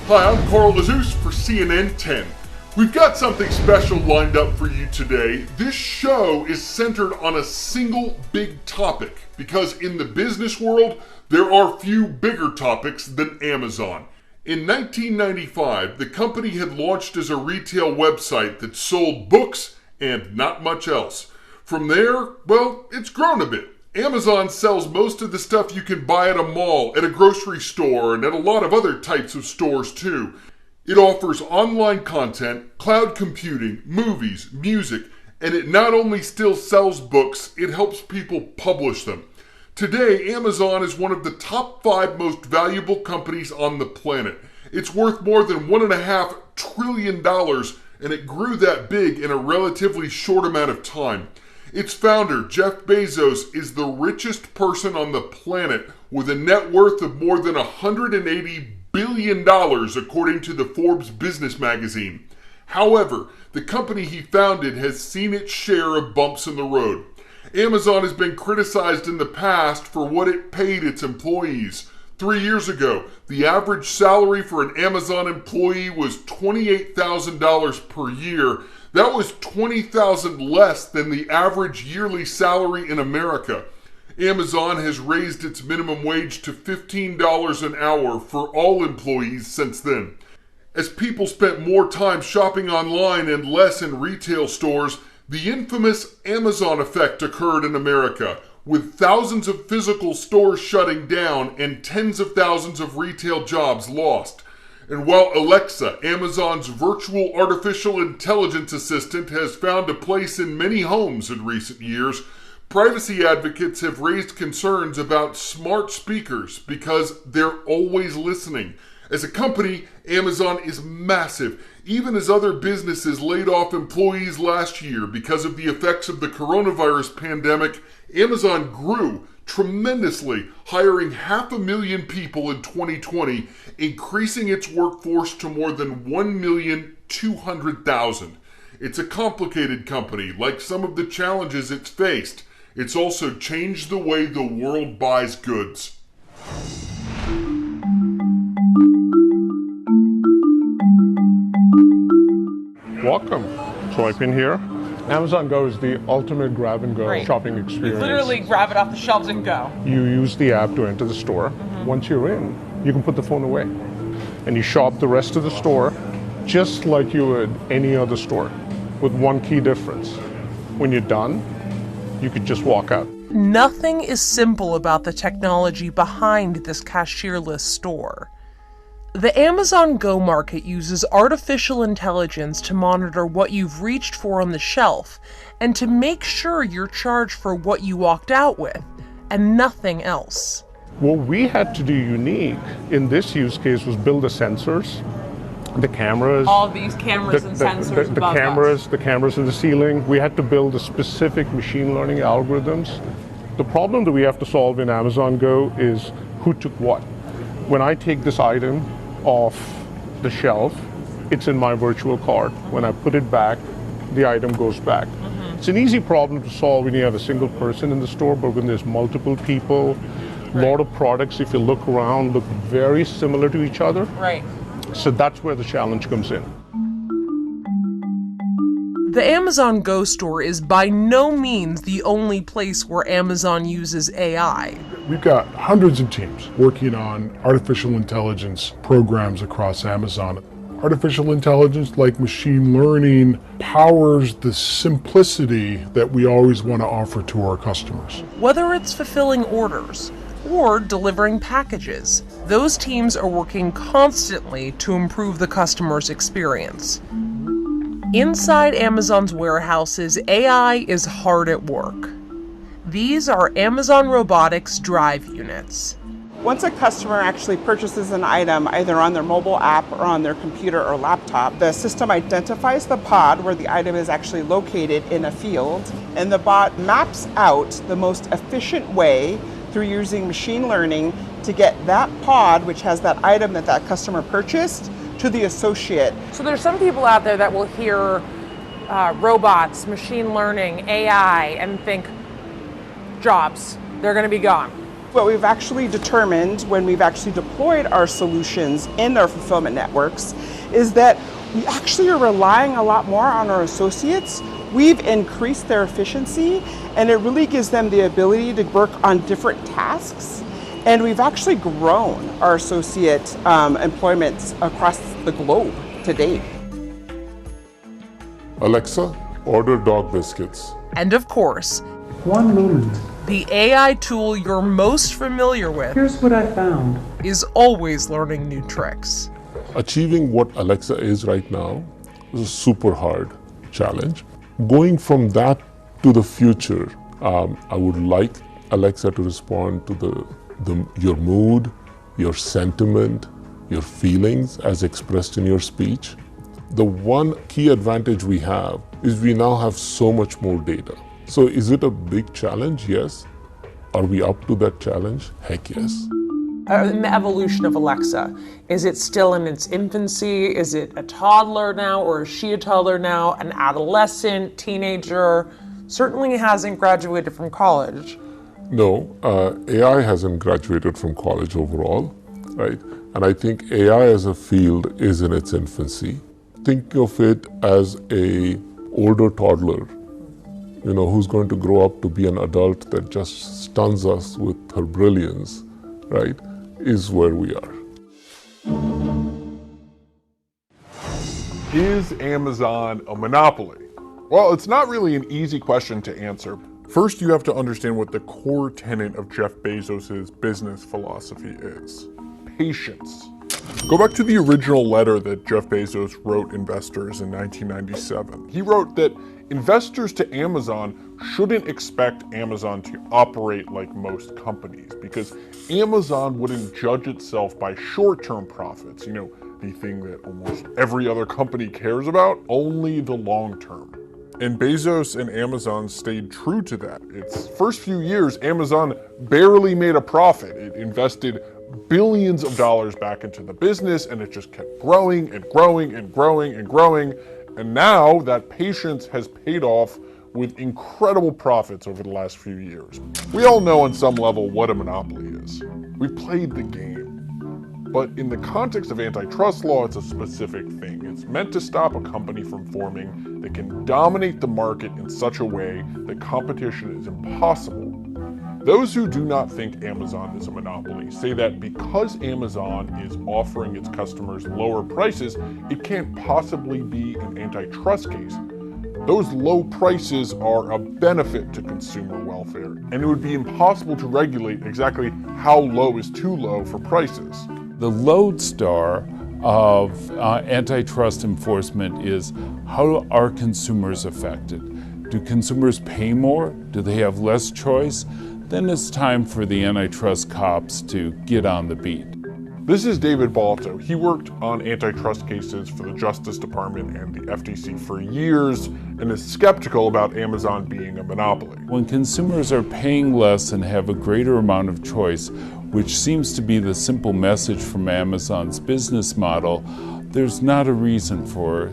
Hi, I'm Carl Jesus for CNN 10. We've got something special lined up for you today. This show is centered on a single big topic because in the business world, there are few bigger topics than Amazon. In 1995, the company had launched as a retail website that sold books and not much else. From there, well, it's grown a bit. Amazon sells most of the stuff you can buy at a mall, at a grocery store, and at a lot of other types of stores too. It offers online content, cloud computing, movies, music, and it not only still sells books, it helps people publish them. Today, Amazon is one of the top 5 most valuable companies on the planet. It's worth more than $1.5 trillion, and it grew that big in a relatively short amount of time. Its founder, Jeff Bezos, is the richest person on the planet with a net worth of more than $180 billion, according to the Forbes business magazine. However, the company he founded has seen its share of bumps in the road. Amazon has been criticized in the past for what it paid its employees. 3 years ago, the average salary for an Amazon employee was $28,000 per year. That was $20,000 less than the average yearly salary in America. Amazon has raised its minimum wage to $15 an hour for all employees since then. As people spent more time shopping online and less in retail stores, the infamous Amazon effect occurred in America, with thousands of physical stores shutting down and tens of thousands of retail jobs lost. And while Alexa, Amazon's virtual artificial intelligence assistant, has found a place in many homes in recent years, privacy advocates have raised concerns about smart speakers because they're always listening. As a company, Amazon is massive. Even as other businesses laid off employees last year because of the effects of the coronavirus pandemic, Amazon grew tremendously, hiring 500,000 people in 2020, increasing its workforce to more than 1,200,000. It's a complicated company, like some of the challenges it's faced. It's also changed the way the world buys goods. Welcome. Swipe in here. Amazon Go is the ultimate grab-and-go shopping experience. You literally grab it off the shelves and go. You use the app to enter the store. Once you're in, you can put the phone away. And you shop the rest of the store just like you would any other store, with one key difference. When you're done, you could just walk out. Nothing is simple about the technology behind this cashierless store. The Amazon Go market uses artificial intelligence to monitor what you've reached for on the shelf and to make sure you're charged for what you walked out with and nothing else. What we had to do unique in this use case was build the sensors, the cameras. All these cameras and sensors above us. The cameras in the ceiling. We had to build the specific machine learning algorithms. The problem that we have to solve in Amazon Go is who took what. When I take this item off the shelf, it's in my virtual cart. When I put it back, the item goes back. It's an easy problem to solve when you have a single person in the store, but when there's multiple people, a lot of products, if you look around, look very similar to each other. Right. So that's where the challenge comes in. The Amazon Go store is by no means the only place where Amazon uses AI. We've got hundreds of teams working on artificial intelligence programs across Amazon. Artificial intelligence, like machine learning, powers the simplicity that we always want to offer to our customers. Whether it's fulfilling orders or delivering packages, those teams are working constantly to improve the customer's experience. Inside Amazon's warehouses, AI is hard at work. These are Amazon Robotics drive units. Once a customer actually purchases an item, either on their mobile app or on their computer or laptop, the system identifies the pod where the item is actually located in a field, and the bot maps out the most efficient way through using machine learning to get that pod, which has that item that that customer purchased, to the associate. So there's some people out there that will hear robots, machine learning, AI, and think jobs, they're going to be gone. What we've actually determined when we've actually deployed our solutions in our fulfillment networks is that we actually are relying a lot more on our associates. We've increased their efficiency, and it really gives them the ability to work on different tasks. And we've actually grown our associate employment across the globe to date. Alexa, order dog biscuits. And of course, One moment. the AI tool you're most familiar with Here's what I found. is always learning new tricks. Achieving what Alexa is right now is a super hard challenge. Going from that to the future, I would like Alexa to respond to your mood, your sentiment, your feelings as expressed in your speech. The one key advantage we have is we now have so much more data. So is it a big challenge? Yes. Are we up to that challenge? Heck yes. In the evolution of Alexa, is it still in its infancy? Is it a toddler now, or is she a toddler now? An adolescent, teenager? Certainly hasn't graduated from college. No, AI hasn't graduated from college overall, right? And I think AI as a field is in its infancy. Think of it as a older toddler, who's going to grow up to be an adult that just stuns us with her brilliance, right? Is where we are. Is Amazon a monopoly? Well, it's not really an easy question to answer. First, you have to understand what the core tenet of Jeff Bezos' business philosophy is: patience. Go back to the original letter that Jeff Bezos wrote investors in 1997. He wrote that investors to Amazon shouldn't expect Amazon to operate like most companies, because Amazon wouldn't judge itself by short-term profits, the thing that almost every other company cares about, only the long term. And Bezos and Amazon stayed true to that. Its first few years, Amazon barely made a profit. It invested billions of dollars back into the business, and it just kept growing and growing and growing and growing. And now that patience has paid off with incredible profits over the last few years. We all know on some level what a monopoly is. We've played the game. But in the context of antitrust law, it's a specific thing. It's meant to stop a company from forming that can dominate the market in such a way that competition is impossible. Those who do not think Amazon is a monopoly say that because Amazon is offering its customers lower prices, it can't possibly be an antitrust case. Those low prices are a benefit to consumer welfare, and it would be impossible to regulate exactly how low is too low for prices. The lodestar of antitrust enforcement is how are consumers affected? Do consumers pay more? Do they have less choice? Then it's time for the antitrust cops to get on the beat. This is David Balto. He worked on antitrust cases for the Justice Department and the FTC for years and is skeptical about Amazon being a monopoly. When consumers are paying less and have a greater amount of choice, which seems to be the simple message from Amazon's business model, there's not a reason for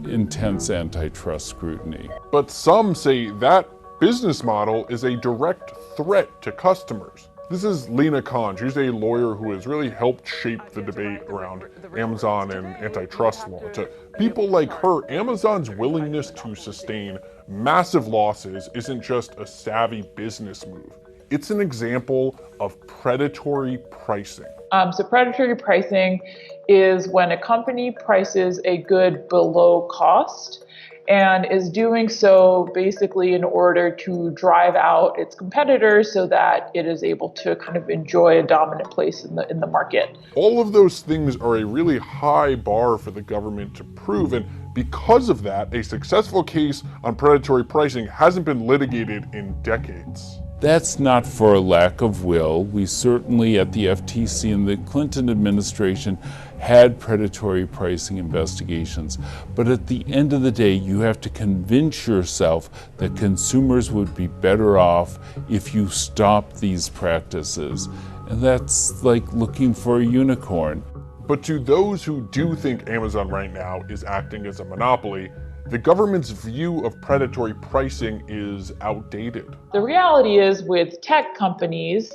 intense antitrust scrutiny. But some say that business model is a direct threat to customers. This is Lena Khan. She's a lawyer who has really helped shape the debate around Amazon and antitrust law. To people like her, Amazon's willingness to sustain massive losses isn't just a savvy business move. It's an example of predatory pricing. So predatory pricing is when a company prices a good below cost and is doing so basically in order to drive out its competitors so that it is able to kind of enjoy a dominant place in the market. All of those things are a really high bar for the government to prove, and because of that, a successful case on predatory pricing hasn't been litigated in decades. That's not for a lack of will. We certainly at the FTC and the Clinton administration had predatory pricing investigations. But at the end of the day, you have to convince yourself that consumers would be better off if you stop these practices. And that's like looking for a unicorn. But to those who do think Amazon right now is acting as a monopoly, the government's view of predatory pricing is outdated. The reality is with tech companies,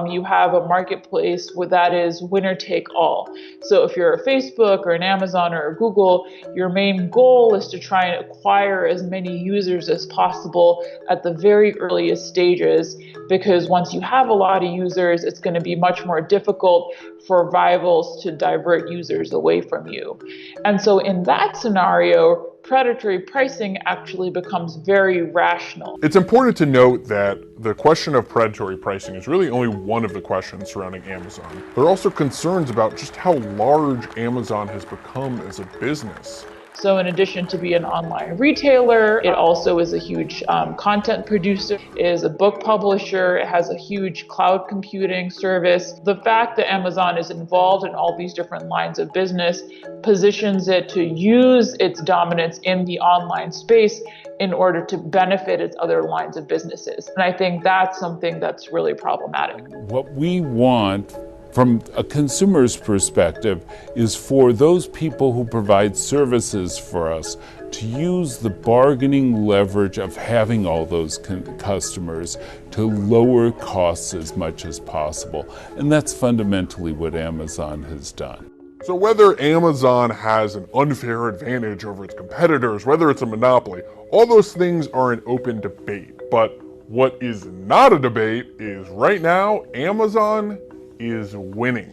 you have a marketplace that is winner take all. So if you're a Facebook or an Amazon or a Google, your main goal is to try and acquire as many users as possible at the very earliest stages, because once you have a lot of users, it's going to be much more difficult for rivals to divert users away from you. And so in that scenario, predatory pricing actually becomes very rational. It's important to note that the question of predatory pricing is really only one of the questions surrounding Amazon. There are also concerns about just how large Amazon has become as a business. So in addition to being an online retailer, it also is a huge content producer, is a book publisher, it has a huge cloud computing service. The fact that Amazon is involved in all these different lines of business positions it to use its dominance in the online space in order to benefit its other lines of businesses. And I think that's something that's really problematic. What we want from a consumer's perspective is for those people who provide services for us to use the bargaining leverage of having all those customers to lower costs as much as possible. And that's fundamentally what Amazon has done. So whether Amazon has an unfair advantage over its competitors, whether it's a monopoly, all those things are an open debate. But what is not a debate is right now, Amazon is winning.